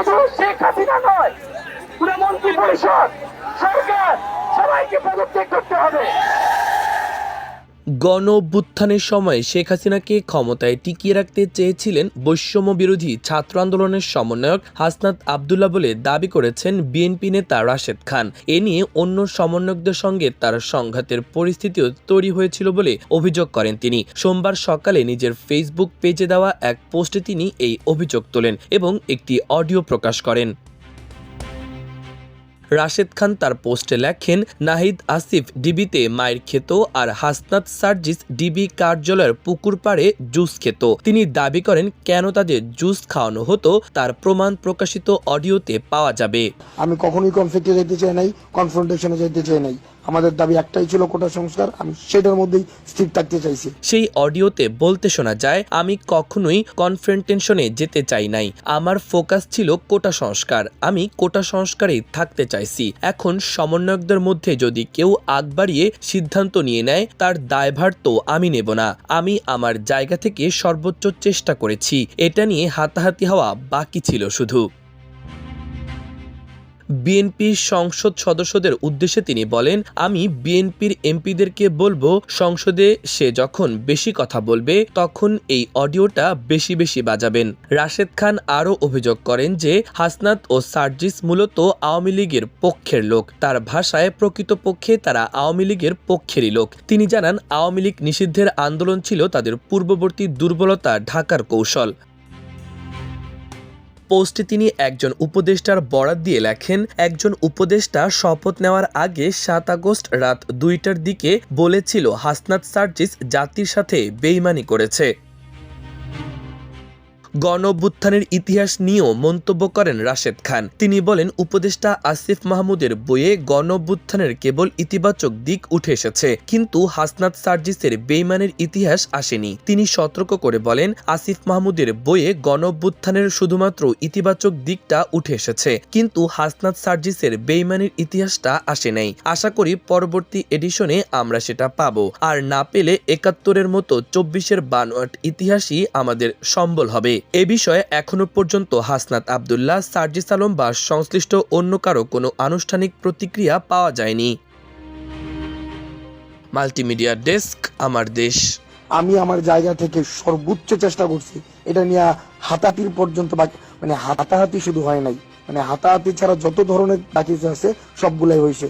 শুধু শেখ হাসিনা নয়, পুরো মন্ত্রী পরিষদ, সরকার সবাইকে পদত্যাগ করতে হবে। গণ অভ্যুত্থানের সময় শেখ হাসিনাকে ক্ষমতায় টিকিয়ে রাখতে চেয়েছিলেন বৈষম্য বিরোধী ছাত্র আন্দোলনের সমন্বয়ক হাসনাত আবদুল্লাহ বলে দাবি করেছেন বিএনপি নেতা রাশেদ খান। এ নিয়ে অন্য সমন্বয়কদের সঙ্গে তার সংঘাতের পরিস্থিতিও তৈরি হয়েছিল বলে অভিযোগ করেন তিনি। সোমবার সকালে নিজের ফেসবুক পেজে দেওয়া এক পোস্টে তিনি এই অভিযোগ তোলেন এবং একটি অডিও প্রকাশ করেন। রাশেদ খান তার পোস্টে লেখেন, নাহিদ আসিফ ডিবিতে মায়ের খেত আর হাসনাত সার্জিস ডিবি কার্যালয়ের পুকুর পাড়ে জুস খেত। তিনি দাবি করেন কেন তাদের জুস খাওয়ানো হতো তার প্রমাণ প্রকাশিত অডিওতে পাওয়া যাবে। আমি কখনোই কনফ্লিক্টে যেতে চাই নাই, কনফ্রন্টেশনে যেতে চাই নাই। আমাদের দাবি একটাই ছিল কোটা সংস্কার, আমি সেটার মধ্যেই স্থির থাকতে চাইছি। সেই অডিওতে বলতে শোনা যায়, আমি কখনোই কনফ্রন্টেশনে যেতে চাই নাই, আমার ফোকাস ছিল কোটা সংস্কার, আমি কোটা সংস্কারেই থাকতে চাইছি। এখন সমন্বয়কদের মধ্যে যদি কেউ আগ বাড়িয়ে সিদ্ধান্ত নিয়ে নেয় তার দায়ভার তো আমি নেব না। আমি আমার জায়গা থেকে সর্বোচ্চ চেষ্টা করেছি, এটা নিয়ে হাতাহাতি হওয়া বাকি ছিল শুধু। বিএনপির সংসদ সদস্যদের উদ্দেশ্যে তিনি বলেন, আমি বিএনপির এমপিদেরকে বলবো সংসদে সে যখন বেশি কথা বলবে তখন এই অডিওটা বেশি বেশি বাজাবেন। রাশেদ খান আরও অভিযোগ করেন যে হাসনাত ও সার্জিস মূলত আওয়ামী লীগের পক্ষের লোক। তার ভাষায় প্রকৃতপক্ষে তারা আওয়ামী লীগের পক্ষেরই লোক। তিনি জানান, আওয়ামী লীগ নিষিদ্ধের আন্দোলন ছিল তাদের পূর্ববর্তী দুর্বলতা ঢাকার কৌশল। পোস্টে তিনি একজন উপদেষ্টার বরাত দিয়ে লেখেন, একজন উপদেষ্টা শপথ নেওয়ার আগে ৭ আগস্ট রাত ২টার দিকে বলেছিল হাসনাত সার্জিস জাতির সাথে বেইমানি করেছে। গণ অভ্যুত্থানের ইতিহাস নিয়েও মন্তব্য করেন রাশেদ খান। তিনি বলেন, উপদেষ্টা আসিফ মাহমুদের বইয়ে গণ অভ্যুত্থানের কেবল ইতিবাচক দিক উঠে এসেছে, কিন্তু হাসনাত সার্জিসের বেইমানের ইতিহাস আসেনি। তিনি সতর্ক করে বলেন, আসিফ মাহমুদের বইয়ে গণ অভ্যুত্থানের শুধুমাত্র ইতিবাচক দিকটা উঠে এসেছে, কিন্তু হাসনাত সার্জিসের বেইমানের ইতিহাসটা আসে নাই। আশা করি পরবর্তী এডিশনে আমরা সেটা পাবো, আর না পেলে ৭১-এর মতো ২৪-এর বানোয়াট ইতিহাসই আমাদের সম্বল হবে। এ বিষয়ে এখনো পর্যন্ত হাসনাত আবদুল্লাহ, সার্জিস আলম বা সংশ্লিষ্ট অন্য কারো কোনো আনুষ্ঠানিক প্রতিক্রিয়া পাওয়া যায়নি। মাল্টিমিডিয়া ডেস্ক, আমার দেশ। আমি আমার জায়গা থেকে সর্বোচ্চ চেষ্টা করছি। এটা নিয়ে হাতাহাতির পর্যন্ত হাতাহাতি শুধু হয় নাই, হাতাহাতি ছাড়া যত ধরনের বাকি আছে সবগুলাই হয়েছে।